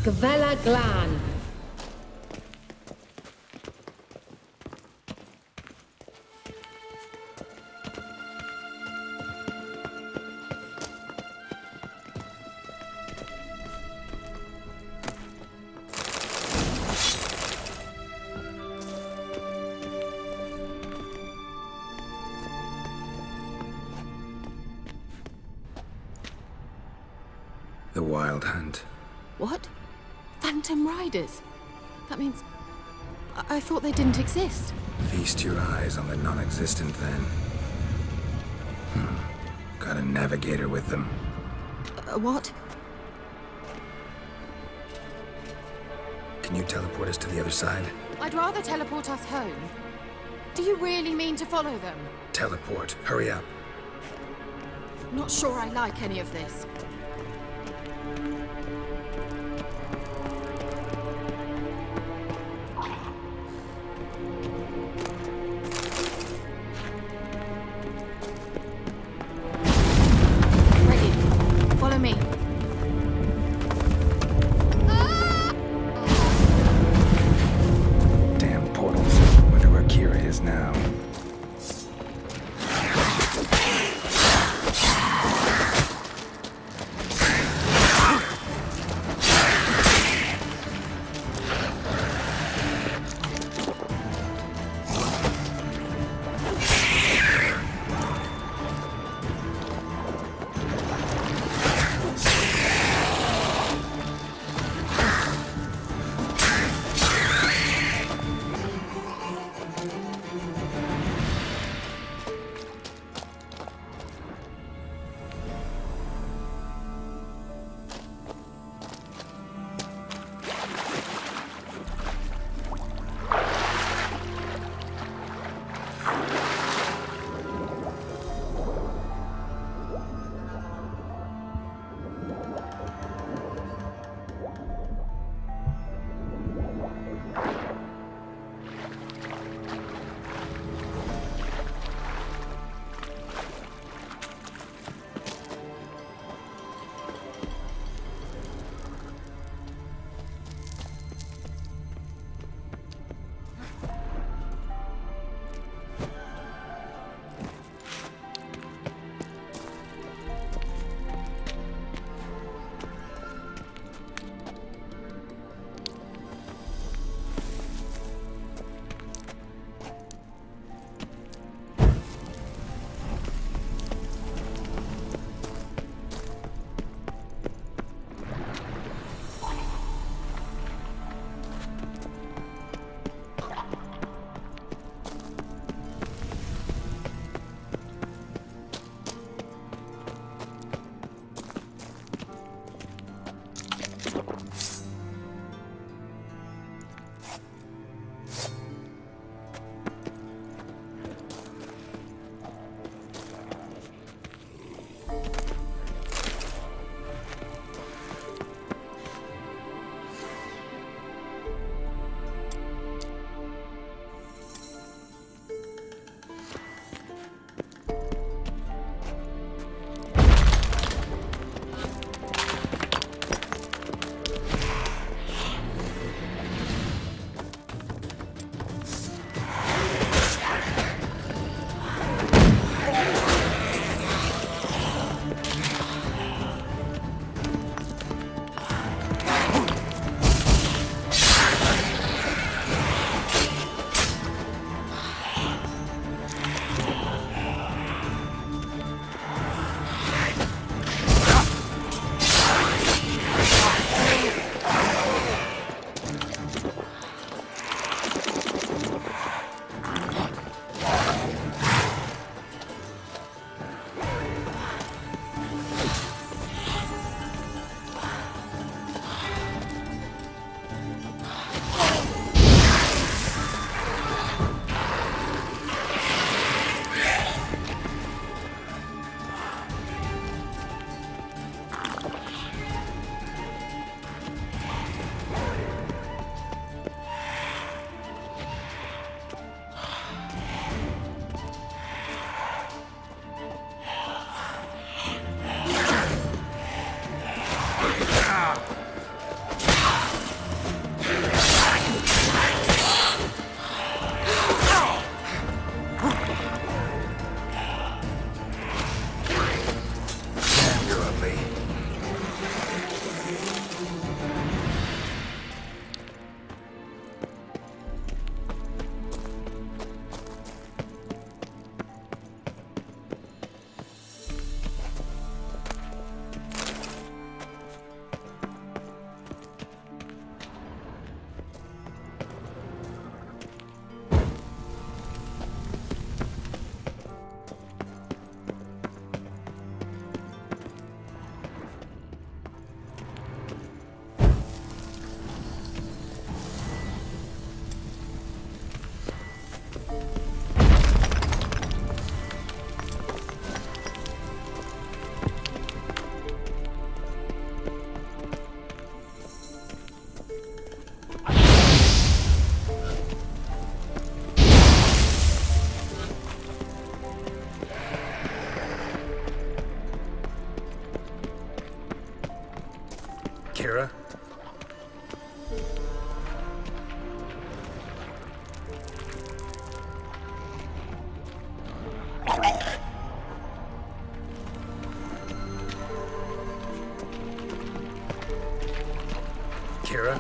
Gvella Glan. The Wild Hunt. What? Phantom Riders? That means... I thought they didn't exist. Feast your eyes on the non-existent then. Got a navigator with them. What? Can you teleport us to the other side? I'd rather teleport us home. Do you really mean to follow them? Teleport. Hurry up. Not sure I like any of this. Kira? Kira?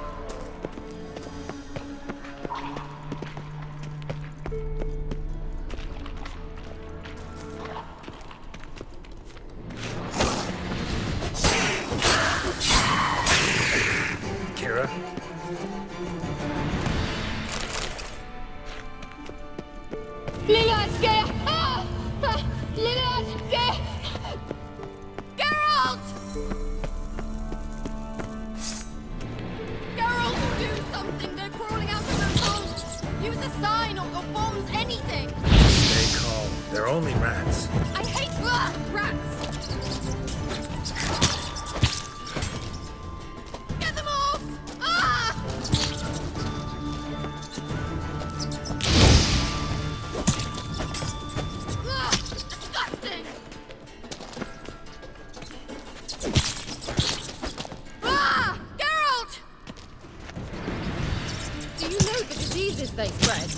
Kira? Gerald! Gerald, do something! They're crawling out of those holes! Use a sign or bombs, anything! Stay calm. They're only rats. I hate rats! Get them off! Ah! Disgusting! Ah! Geralt! Do you know the diseases they spread?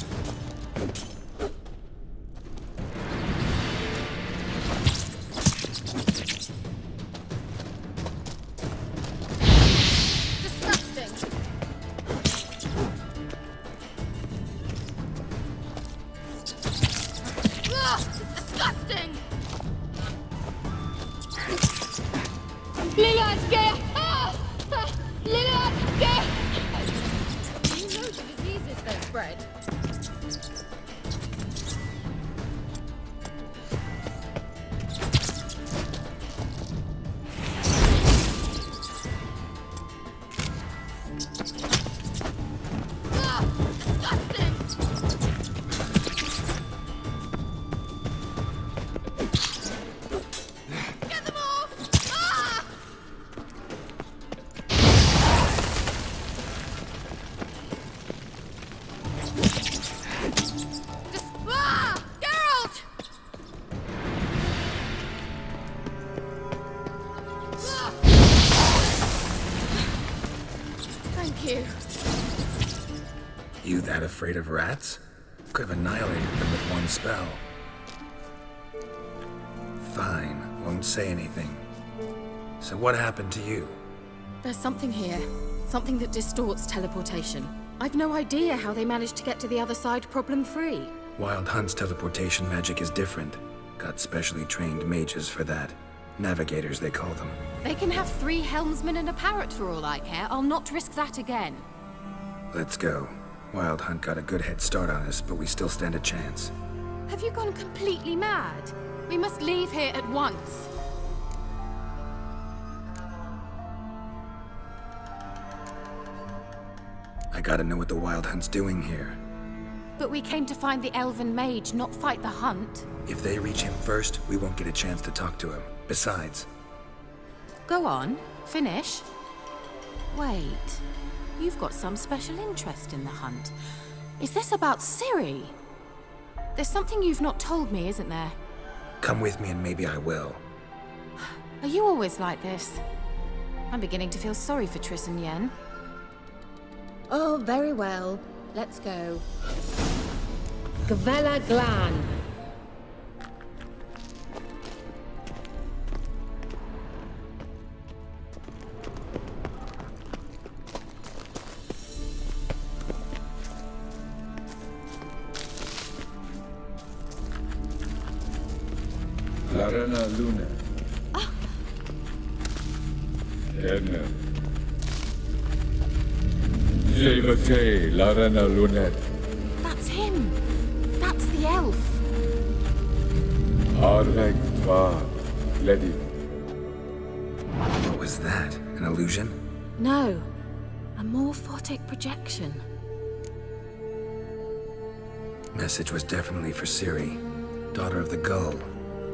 Disgusting! Ah! Disgusting! Do you know the diseases they spread? Ah! Disgusting! Get them off! Ah! Geralt! Ah! Thank you. You that afraid of rats? Could have annihilated them with one spell. Fine, won't say anything. So what happened to you? There's something here. Something that distorts teleportation. I've no idea how they managed to get to the other side problem-free. Wild Hunt's teleportation magic is different. Got specially trained mages for that. Navigators, they call them. They can have 3 helmsmen and a parrot for all I care. I'll not risk that again. Let's go. Wild Hunt got a good head start on us, but we still stand a chance. Have you gone completely mad? We must leave here at once. I gotta know what the Wild Hunt's doing here. But we came to find the elven mage, not fight the hunt. If they reach him first, we won't get a chance to talk to him. Besides, Go on, finish. Wait, you've got some special interest in the hunt. Is this about Ciri? There's something you've not told me, isn't there? come with me and maybe I will. Are you always like this? I'm beginning to feel sorry for Triss and Yen. Oh, very well. Let's go. Gavella Glan. Larana Luna. Edna. Jevate Larana Lunet. That's him. That's the elf. Arvek Va Ledi. What was that? An illusion? No, a morphotic projection. Message was definitely for Ciri, daughter of the Gull,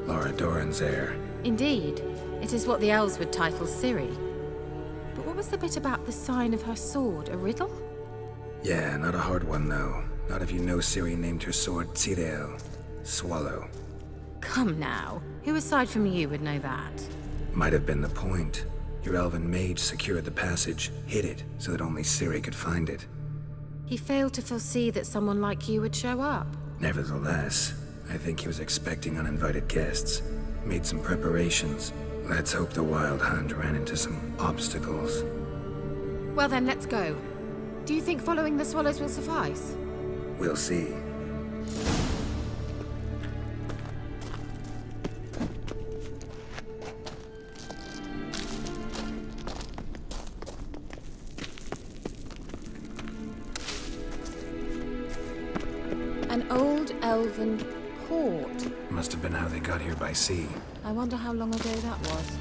Laura Doran's heir. Indeed, it is what the elves would title Ciri. But what was the bit about the sign of her sword? A riddle? Yeah, not a hard one though. Not if you know Ciri named her sword Ciri, swallow. Come now, who aside from you would know that? Might have been the point. Your elven mage secured the passage, hid it, so that only Ciri could find it. He failed to foresee that someone like you would show up. Nevertheless, I think he was expecting uninvited guests. Made some preparations. Let's hope the Wild Hunt ran into some obstacles. Well then, let's go. Do you think following the swallows will suffice? We'll see. An old elven port. Must have been how they got here by sea. I wonder how long ago that was.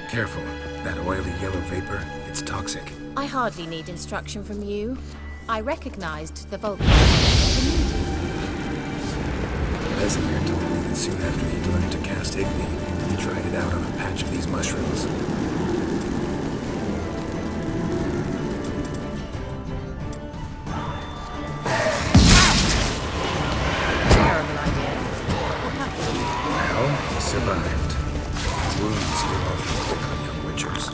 Careful. That oily yellow vapor, it's toxic. I hardly need instruction from you. I recognized the Vulcan. Vesemir told me that soon after he'd learned to cast Igni, he tried it out on a patch of these mushrooms. Terrible idea. What happened? Well, he survived. Wounds were often quick on young witchers.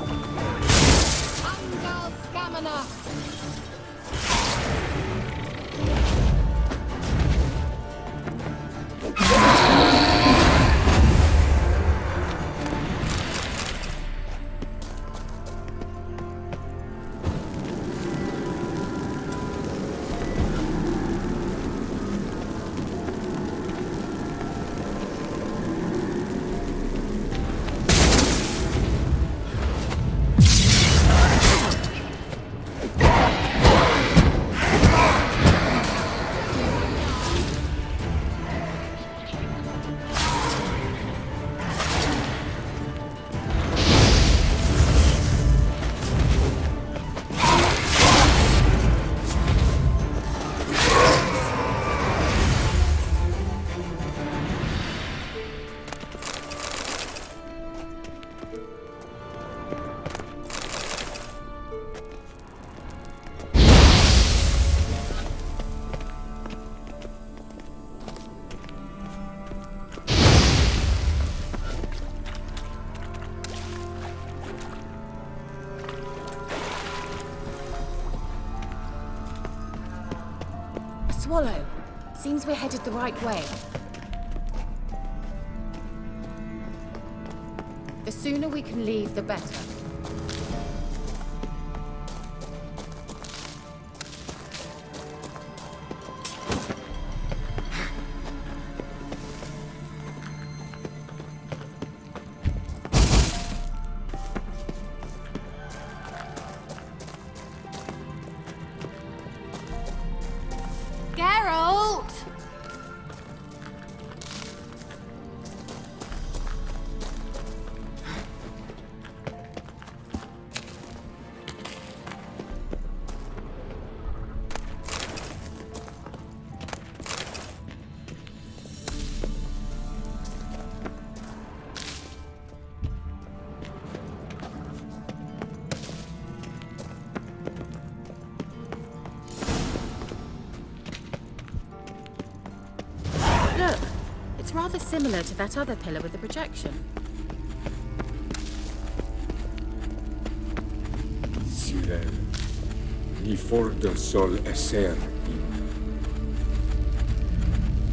Swallow. Seems we're headed the right way. The sooner we can leave, the better. Geralt! Look, it's rather similar to that other pillar with the projection. Ciri, ni fordo sol esser in.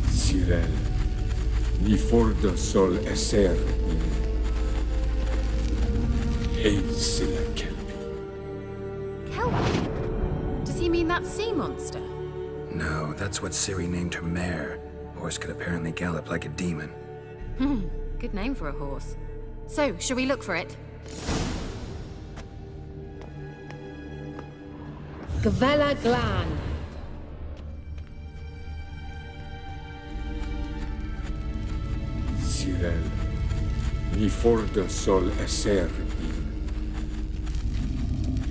Ciri, ni fordo sol esser in. Eis la kelpi. Kelp? Does he mean that sea monster? No, that's what Ciri named her mare. Horse could apparently gallop like a demon. Good name for a horse. So, shall we look for it? Gavella Glan. Ciri, ni fordo sol esser in.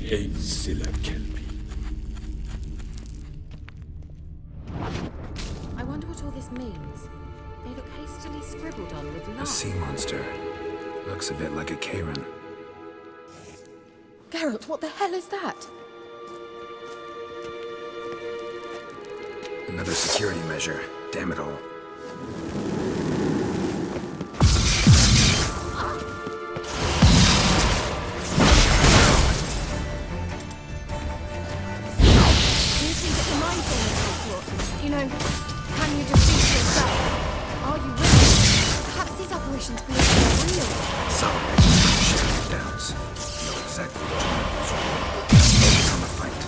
Eis la kelpi. I wonder what all this means. They look hastily scribbled on with A love. sea monster. Looks a bit like a Karen. Geralt, what the hell is that? Another security measure. Damn it all. preparations believe they're real. Sorry, I just don't share your doubts. Know exactly what you want to do. Focus on the fight.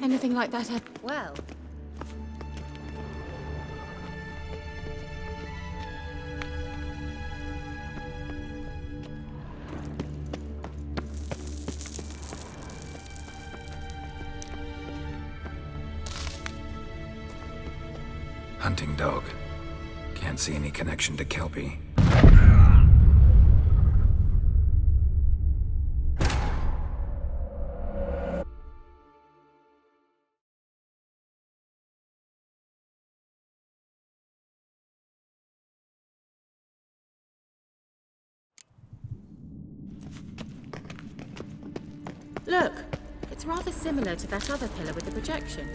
Anything like that, Well, Hunting dog. Can't see any connection to Kelpie. look. It's rather similar to that other pillar with the projection.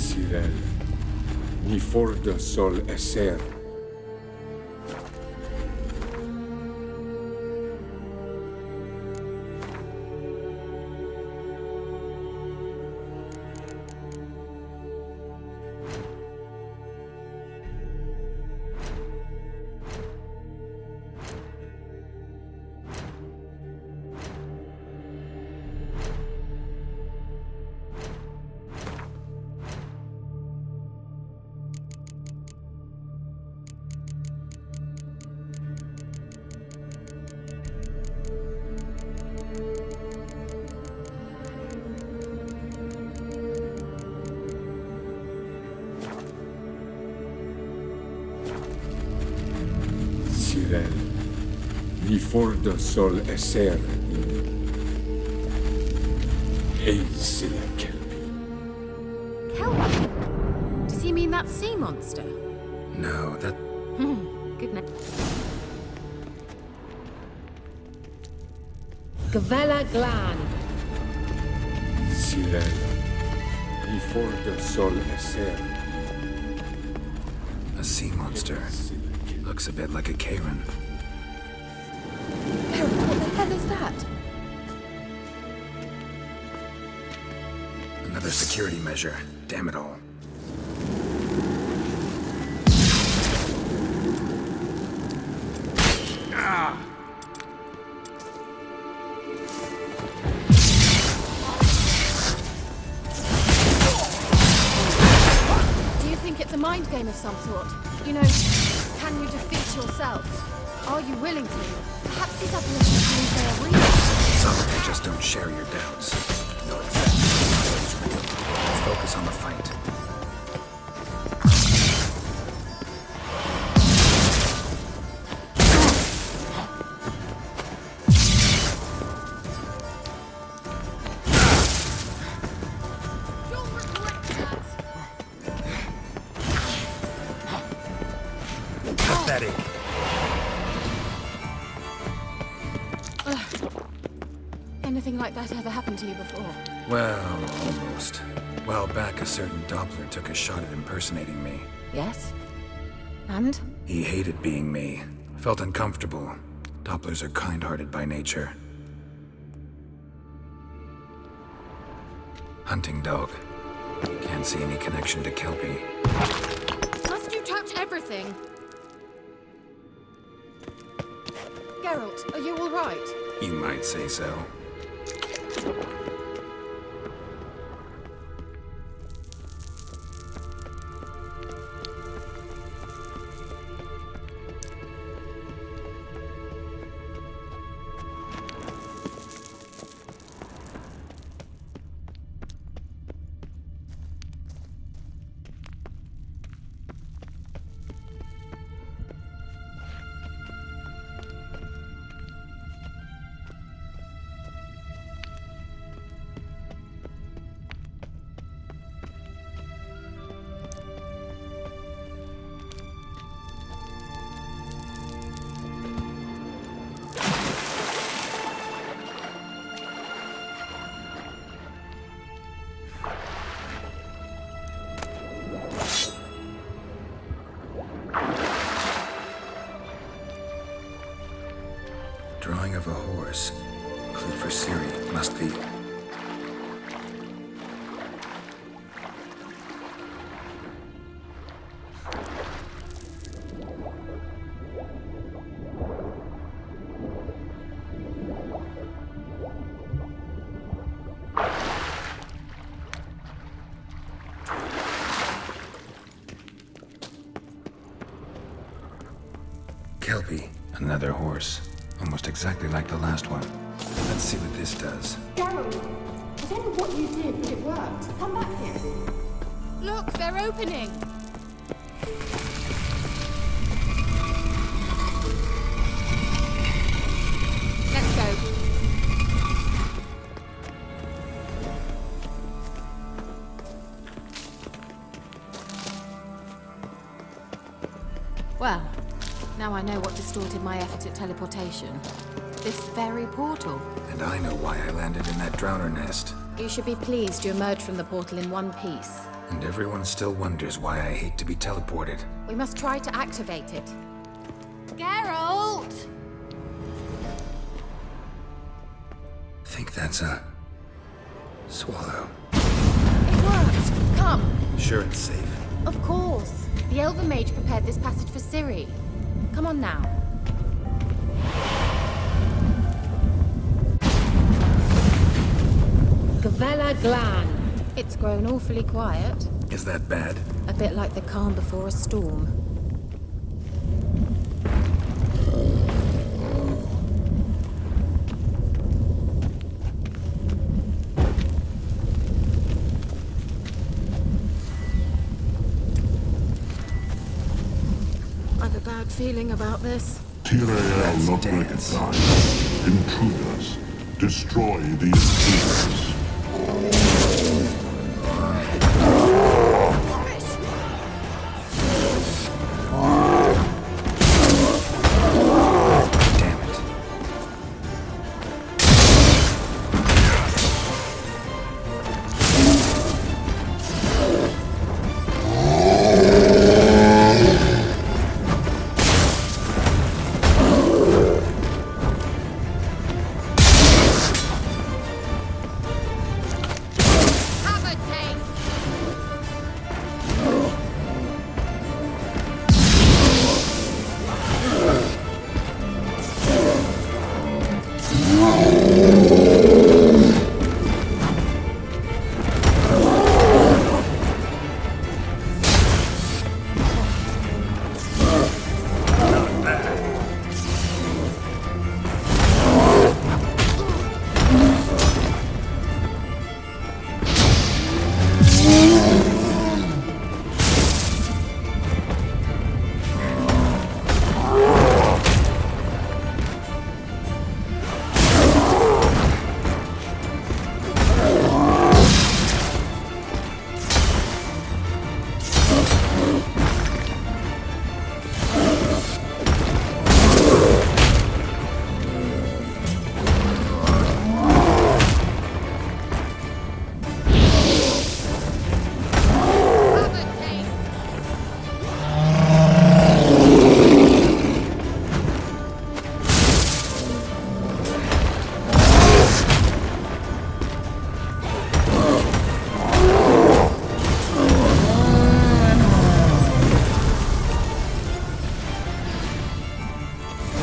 Gerald, ni forda sol esser. Gerald, ni forda sol esser Hazel Kelpie. Kelpie? Does he mean that sea monster? No, that... Goodness. Gavella Glan. Gerald, ni forda sol esser a sea monster. Looks a bit like a Karen. Gerald, what the hell is that? Another security measure. Damn it all. Do you think it's a mind game of some sort? You know, can you defeat yourself? Are you willing to? Perhaps these apparitions believe they are real. Sorry, I just don't share your doubts. Know exactly what's real. Focus on the fight. Pathetic. Anything like that ever happened to you before? Well, almost. A while back, a certain Doppler took a shot at impersonating me. Yes. And? He hated being me. Felt uncomfortable. Dopplers are kind-hearted by nature. Hunting dog. Can't see any connection to Kelpie. Must you touch everything? Geralt, are you all right? You might say so. of a horse. Clue for Ciri. Must be. Kelpie. Another horse. Almost exactly like the last one. Let's see what this does. Gerald, I don't know what you did, but it worked. Come back here. Look, they're opening. Let's go. Well, now I know what distorted my effort at teleportation. This very portal. And I know why I landed in that drowner nest. You should be pleased you emerged from the portal in one piece. And everyone still wonders why I hate to be teleported. We must try to activate it. Geralt! Think that's a swallow. It worked. Come. Sure it's safe. Of course. The Elven Mage prepared this passage for Ciri. Come on now. Gavella Glan. It's grown awfully quiet. Is that bad? A bit like the calm before a storm. I've a bad feeling about this. Ciri not dance. recognized. Intruders. Destroy the intruders. Damn it. Have a taste. Have a taste.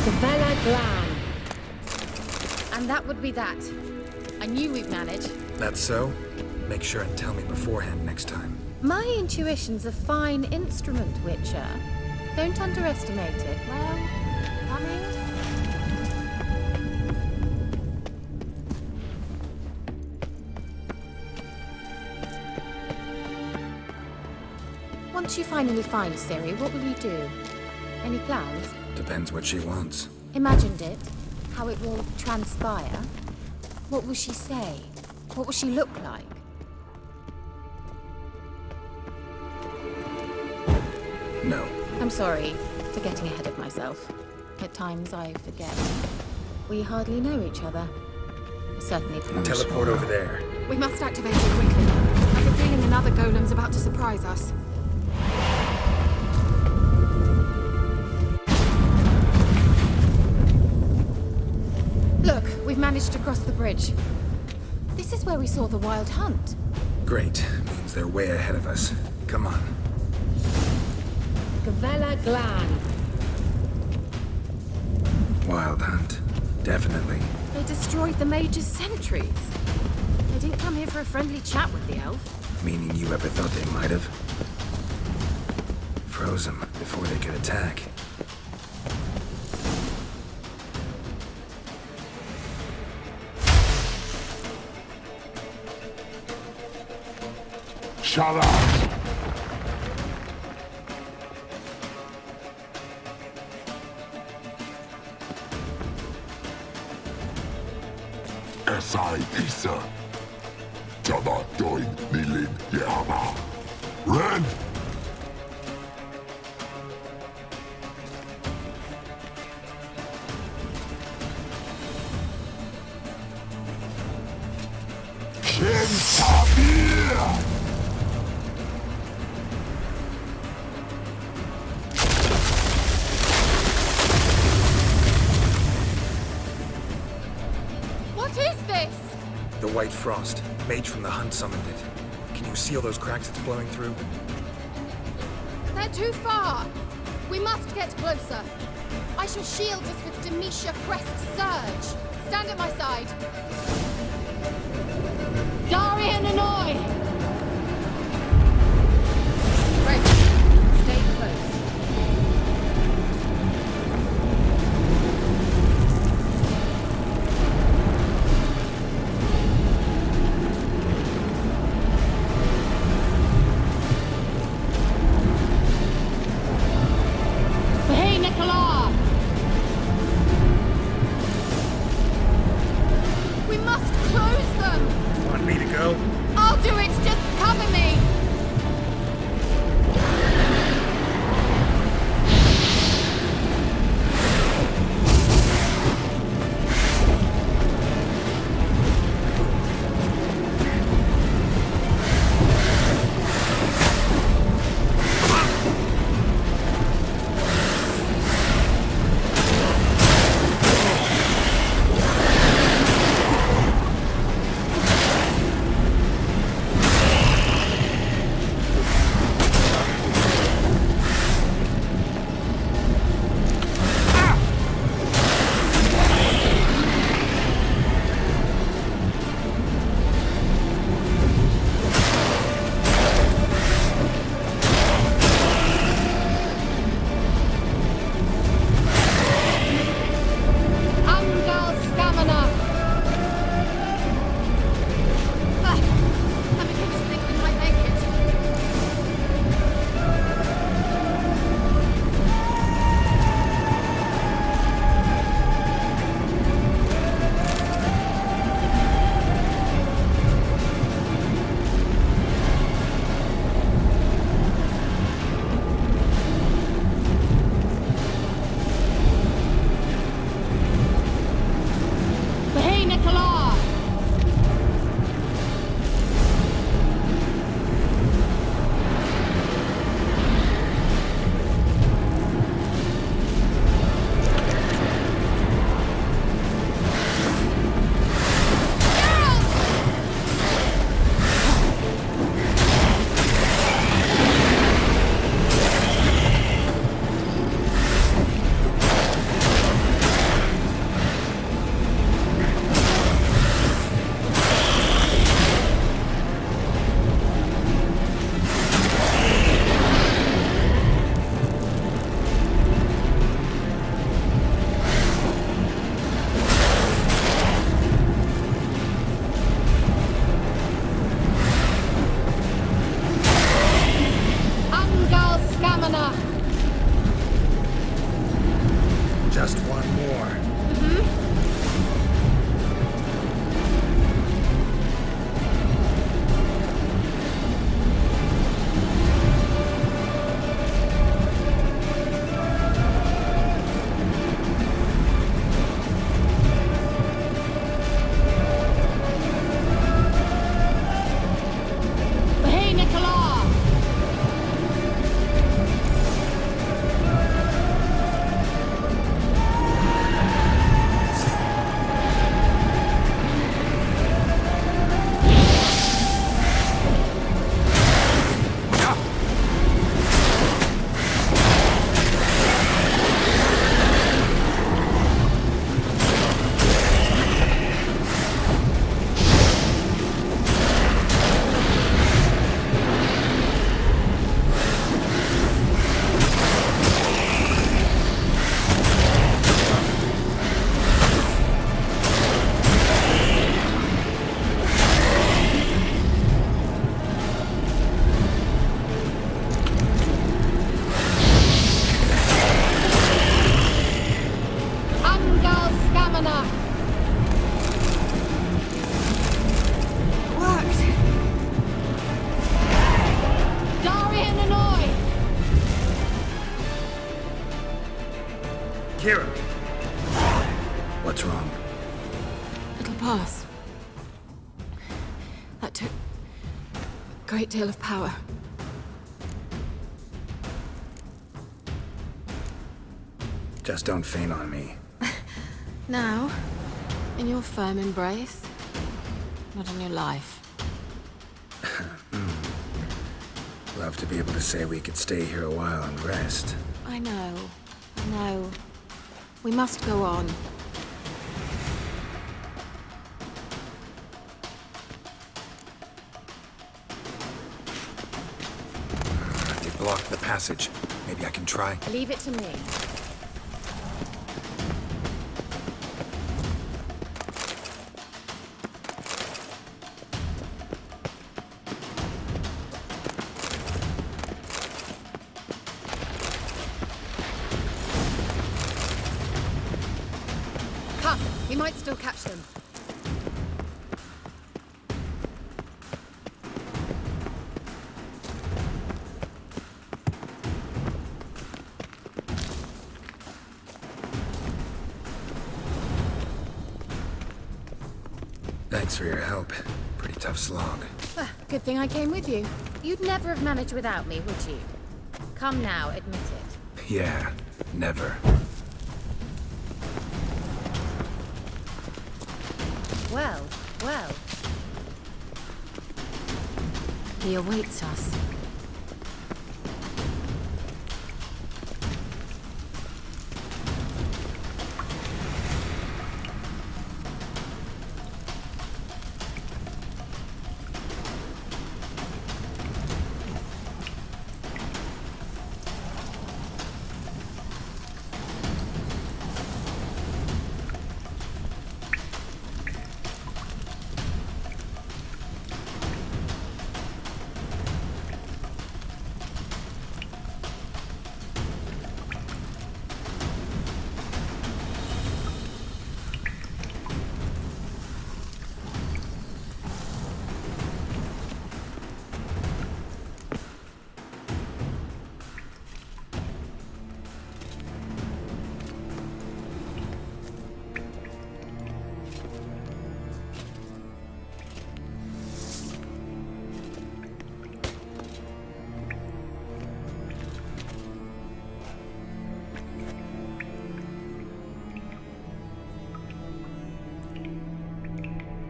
Gavella Glan. And that would be that. I knew we'd manage. That's so? Make sure and tell me beforehand next time. My intuition's a fine instrument, Witcher. Don't underestimate it. Well, coming? Once you finally find Ciri, what will you do? Any plans? Depends what she wants. Imagined it? How it will transpire? What will she say? What will she look like? No. I'm sorry for getting ahead of myself. At times I forget. We hardly know each other. Certainly. Teleport over there. We must activate it quickly. I've a feeling another golem's about to surprise us. managed to cross the bridge. This is where we saw the wild hunt. Great. Means they're way ahead of us. Come on. Gavella Glan. Wild hunt. Definitely. They destroyed the Mage's sentries. They didn't come here for a friendly chat with the elf. Meaning you ever thought they might have? Froze them before they could attack. Shut up! SI Isa. Jabba doin nilin yama. Red! Kentabir! What is this? The White Frost. Mage from the hunt summoned it. Can you seal those cracks it's blowing through? They're too far. We must get closer. I shall shield us with Demetia Crest Surge. Stand at my side. Darian Annoy. Ready. Stay close. Hey, Nicola. We must close them. Want me to go? Ciri! What's wrong? It'll pass. That took a great deal of power. Just don't faint on me. Now, in your firm embrace, not in your life. Love to be able to say we could stay here a while and rest. I know. We must go on. They blocked the passage. Maybe I can try. Leave it to me. We might still catch them. Thanks for your help. Pretty tough slog. Good thing I came with you. You'd never have managed without me, would you? Come now, admit it. Yeah, never. Well. He awaits us.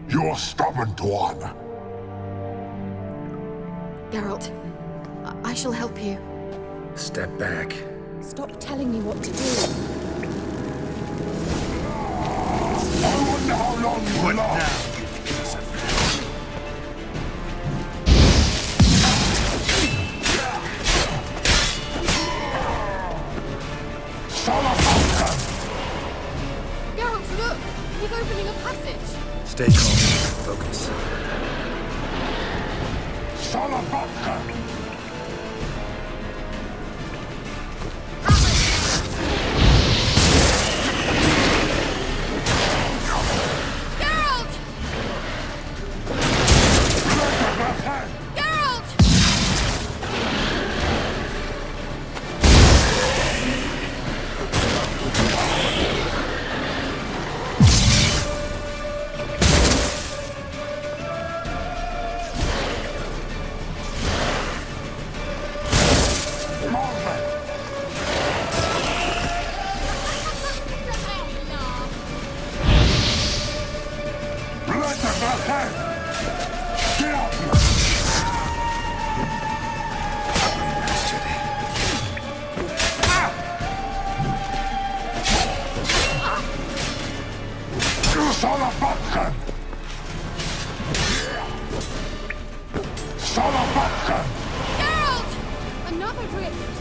You're stubborn one. Geralt, I shall help you. Step back. Stop telling me what to do. I wonder how long you will last. Geralt, look! He's opening a passage. Stay calm. Focus. Salamanca! Geralt! Geralt! Geralt! Another rift!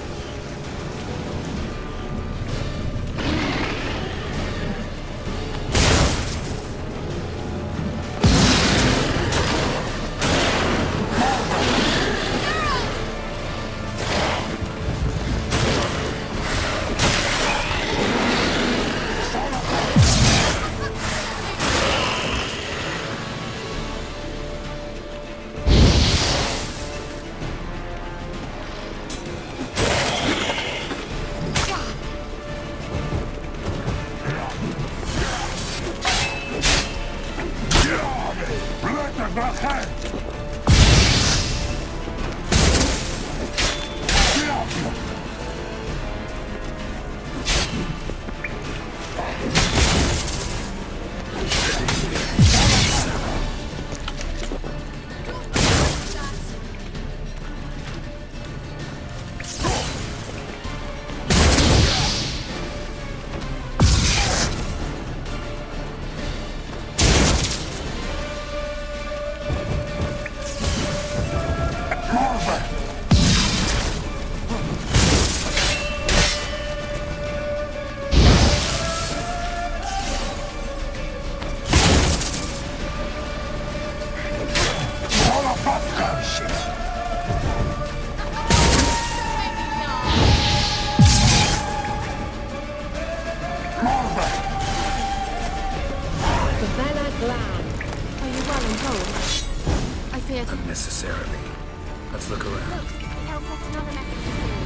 Let's look around. Look, the elf left another message for Ciri.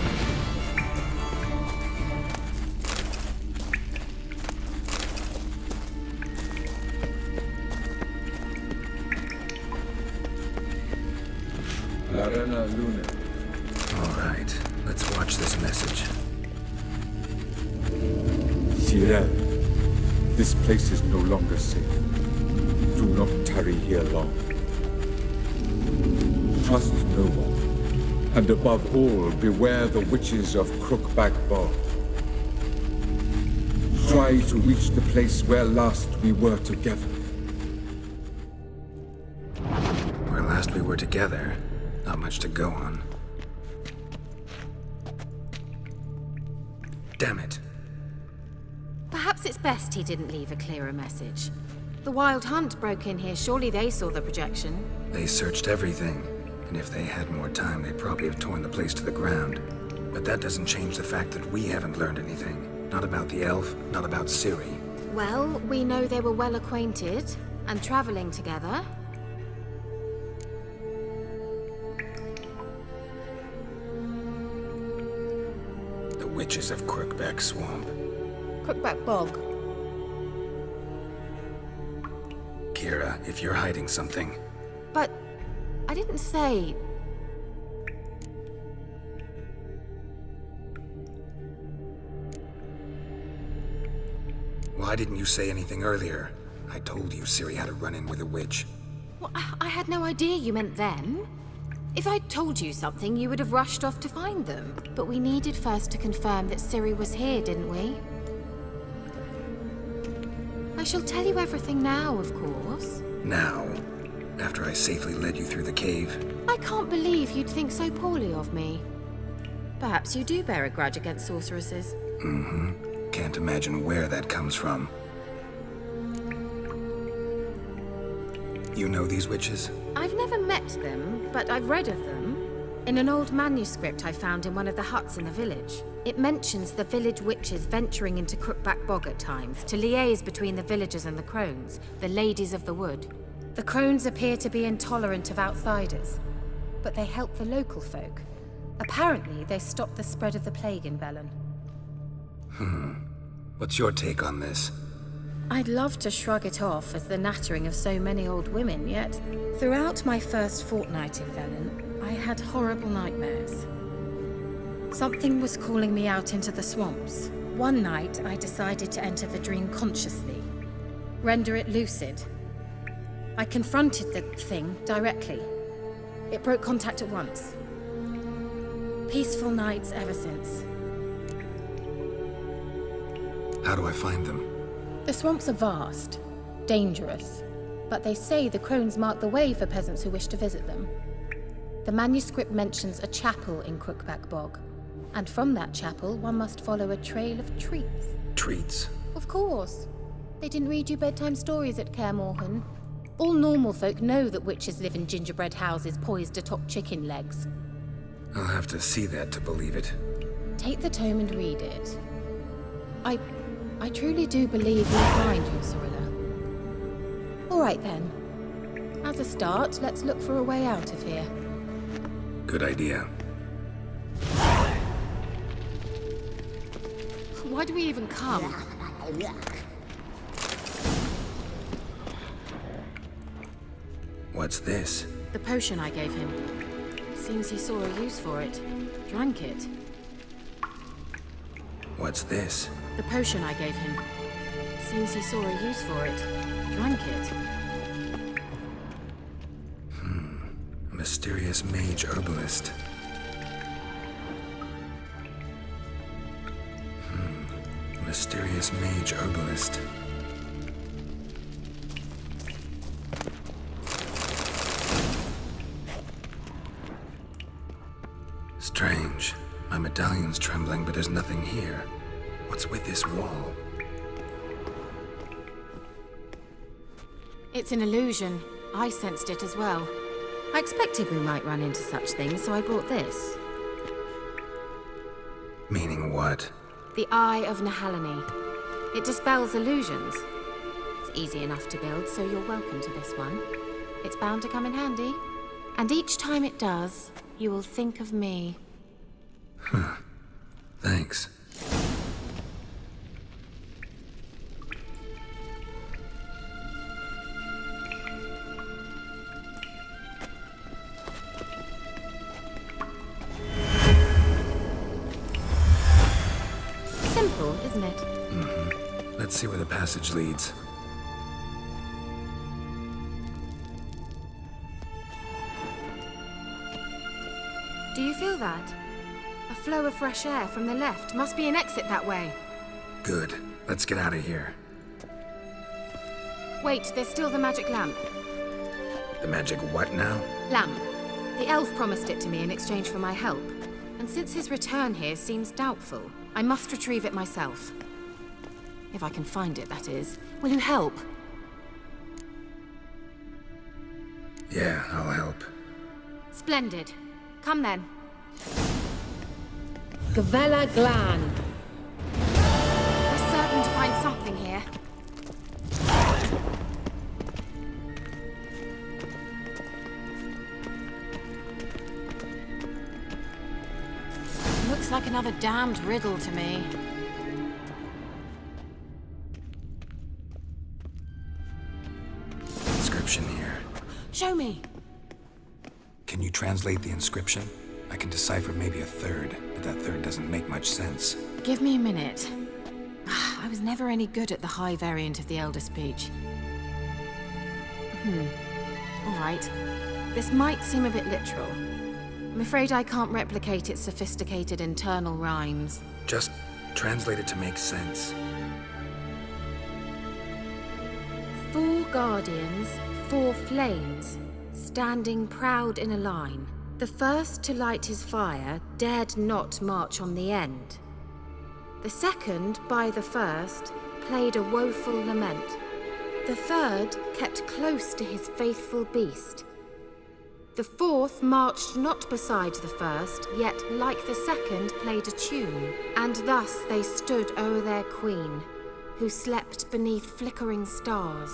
Larena Luna. All right, let's watch this message. Gerald, this place is no longer safe. Do not tarry here long. Trust no one. And above all, beware the witches of Crookback Bog. Try to reach the place where last we were together. Where last we were together, not much to go on. Damn it. Perhaps it's best he didn't leave a clearer message. The Wild Hunt broke in here. Surely they saw the projection. They searched everything, and if they had more time, they'd probably have torn the place to the ground. But that doesn't change the fact that we haven't learned anything. Not about the elf, not about Ciri. Well, we know they were well acquainted and traveling together. The witches of Crookback Swamp. Crookback Bog. Kira, if you're hiding something, But I didn't say... why didn't you say anything earlier? I told you Ciri had a run-in with a witch. Well, I had no idea you meant them. If I'd told you something, you would have rushed off to find them. But we needed first to confirm that Ciri was here, didn't we? I shall tell you everything now, of course. Now, after I safely led you through the cave. I can't believe you'd think so poorly of me. Perhaps you do bear a grudge against sorceresses. Mm-hmm. Can't imagine where that comes from. You know these witches? I've never met them, but I've read of them. In an old manuscript I found in one of the huts in the village. It mentions the village witches venturing into Crookback Bog at times to liaise between the villagers and the crones, the ladies of the wood. The crones appear to be intolerant of outsiders, but they help the local folk. Apparently, they stop the spread of the plague in Velen. What's your take on this? I'd love to shrug it off as the nattering of so many old women, yet throughout my first fortnight in Velen, I had horrible nightmares. Something was calling me out into the swamps. One night, I decided to enter the dream consciously, render it lucid. I confronted the thing directly. It broke contact at once. Peaceful nights ever since. How do I find them? The swamps are vast, dangerous, but they say the crones mark the way for peasants who wish to visit them. The manuscript mentions a chapel in Crookback Bog, and from that chapel one must follow a trail of treats. Treats? Of course. They didn't read you bedtime stories at Kaer Morhen. All normal folk know that witches live in gingerbread houses poised atop chicken legs. I'll have to see that to believe it. Take the tome and read it. I truly do believe you'll find your Ciri. All right then. As a start, let's look for a way out of here. Good idea. Why do we even come? What's this? The potion I gave him. Seems he saw a use for it. Drank it. What's this? The potion I gave him. Seems he saw a use for it. Drank it. Mysterious mage herbalist. Mysterious mage herbalist. Strange. My medallion's trembling, but there's nothing here. What's with this wall? It's an illusion. I sensed it as well. I expected we might run into such things, so I brought this. Meaning what? The Eye of Nahalani. It dispels illusions. It's easy enough to build, so you're welcome to this one. It's bound to come in handy. And each time it does, you will think of me. Thanks. Simple, isn't it? Let's see where the passage leads. Do you feel that? A flow of fresh air from the left. Must be an exit that way. Good. Let's get out of here. Wait, there's still the magic lamp. The magic what now? Lamp. The elf promised it to me in exchange for my help. And since his return here seems doubtful, I must retrieve it myself. If I can find it, that is. Will you help? Yeah, I'll help. Splendid. Come then. Gavella Glan. We're certain to find something here. Looks like another damned riddle to me. Inscription here. Show me. Can you translate the inscription? I can decipher maybe a third, but that third doesn't make much sense. Give me a minute. I was never any good at the high variant of the Elder speech. All right. This might seem a bit literal. I'm afraid I can't replicate its sophisticated internal rhymes. Just translate it to make sense. 4 guardians, 4 flames, standing proud in a line. The first to light his fire dared not march on the end. The second, by the first, played a woeful lament. The third kept close to his faithful beast. The fourth marched not beside the first, yet like the second played a tune. And thus they stood o'er their queen, who slept beneath flickering stars.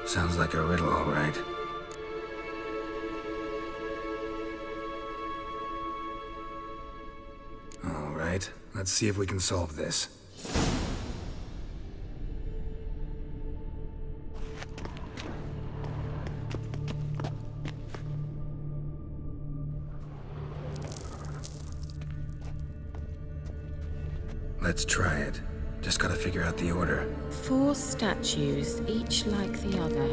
Sounds like a riddle, all right. All right, let's see if we can solve this. Let's try it. Just gotta figure out the order. 4 statues, each like the other.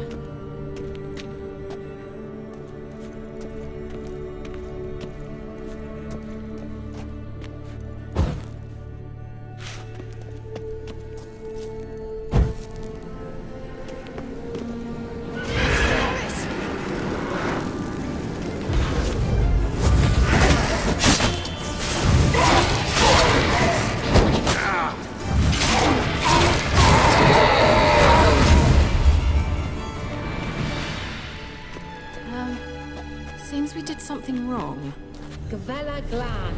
Seems we did something wrong. Gavella Glan.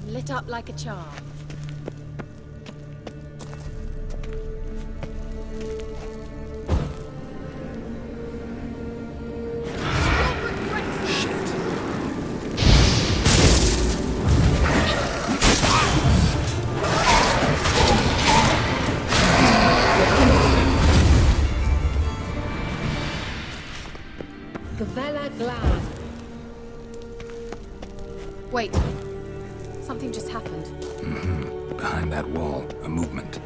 Lit up like a charm. Gavella Glan. Wait. Something just happened. Behind that wall, a movement.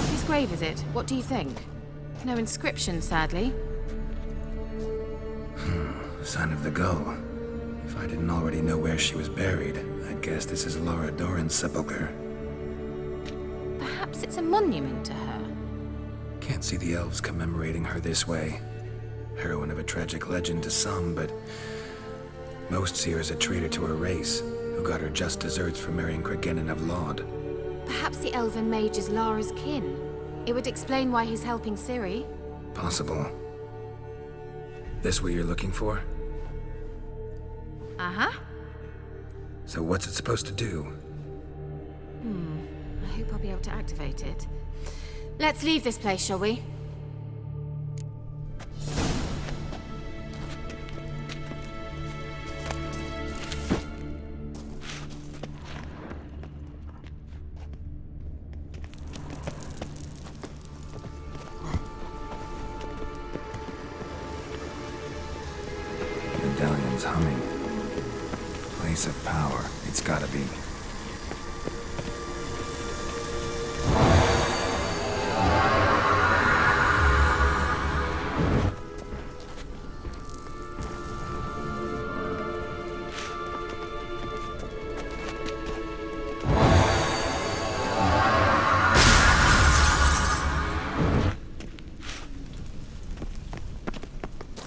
Whose grave is it? What do you think? No inscription, sadly. Sign of the gull. If I didn't already know where she was buried, I'd guess this is Laura Doran's sepulcher. Perhaps it's a monument to her. Can't see the elves commemorating her this way. Heroine of a tragic legend to some, but most see her as a traitor to her race. who got her just desserts for marrying Cregennan of Laud. Perhaps the elven mage is Lara's kin. It would explain why he's helping Ciri. Possible. This what you're looking for? Uh-huh. So what's it supposed to do? I hope I'll be able to activate it. Let's leave this place, shall we? Medallion's humming. Place of power. It's gotta be.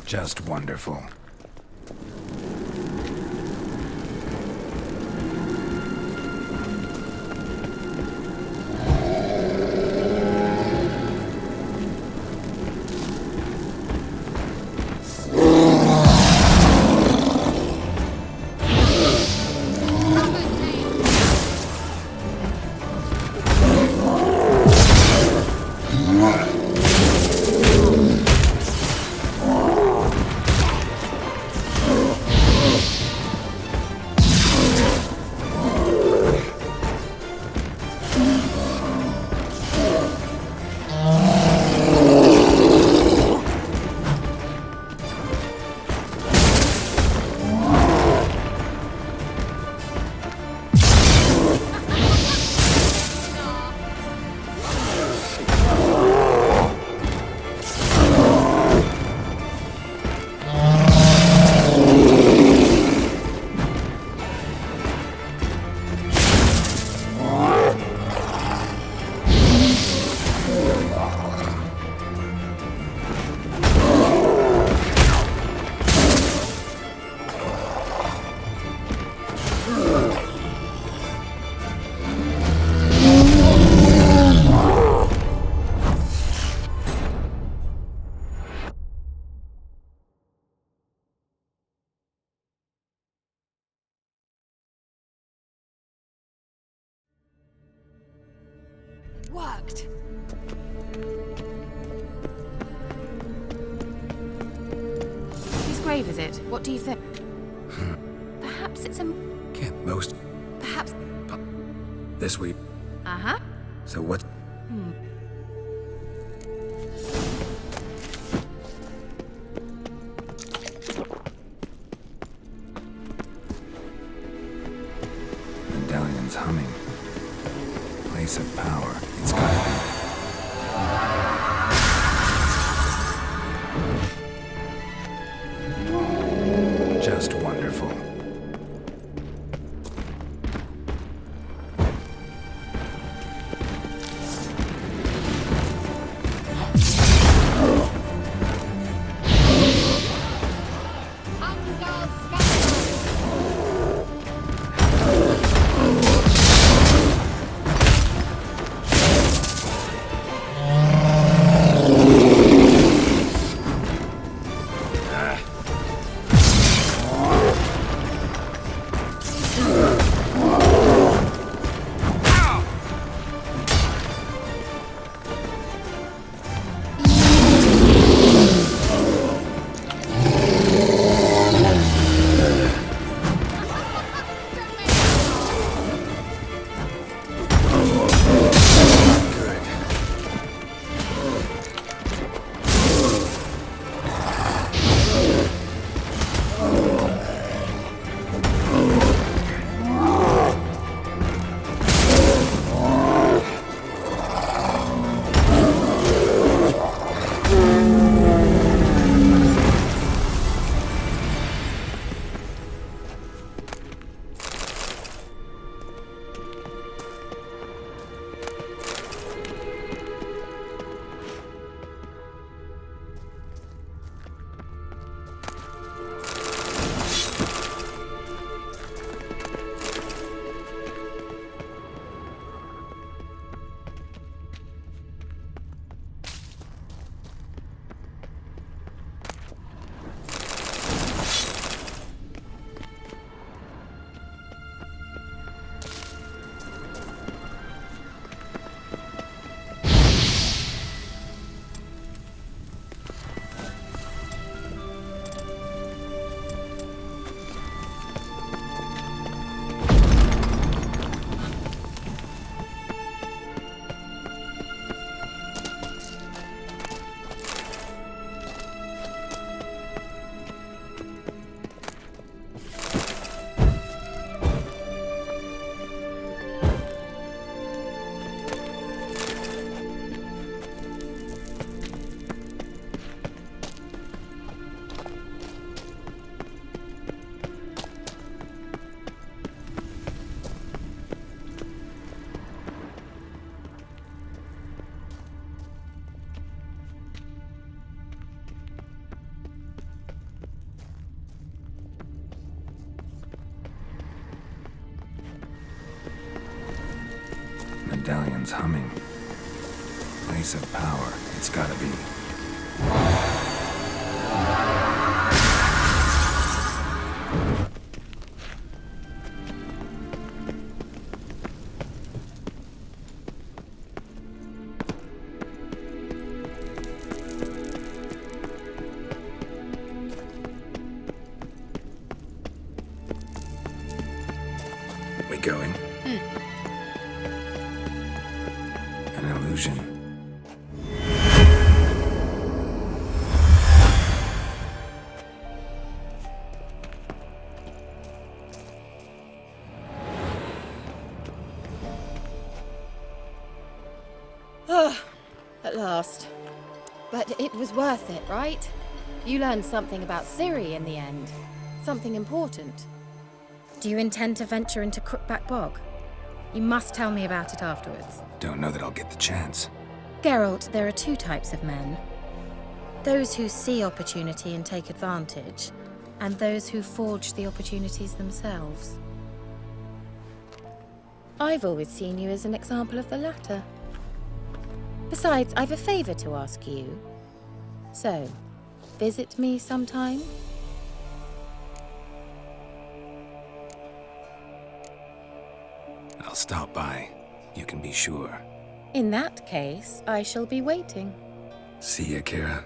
Just wonderful. Worked. Whose grave is it? What do you think? Perhaps it's a... Can't most. Perhaps... This week. Uh-huh. So what? Medallion's humming. Place of power. It's gotta be. Just wonderful. medallion's humming. Place of power, it's gotta be. We going? An illusion. At last. But it was worth it, right? You learned something about Ciri in the end. Something important. Do you intend to venture into Crookback Bog? You must tell me about it afterwards. Don't know that I'll get the chance. Geralt, there are two types of men. Those who see opportunity and take advantage, and those who forge the opportunities themselves. I've always seen you as an example of the latter. Besides, I've a favor to ask you. So, visit me sometime? I'll stop by. You can be sure. In that case, I shall be waiting. See ya, Kira.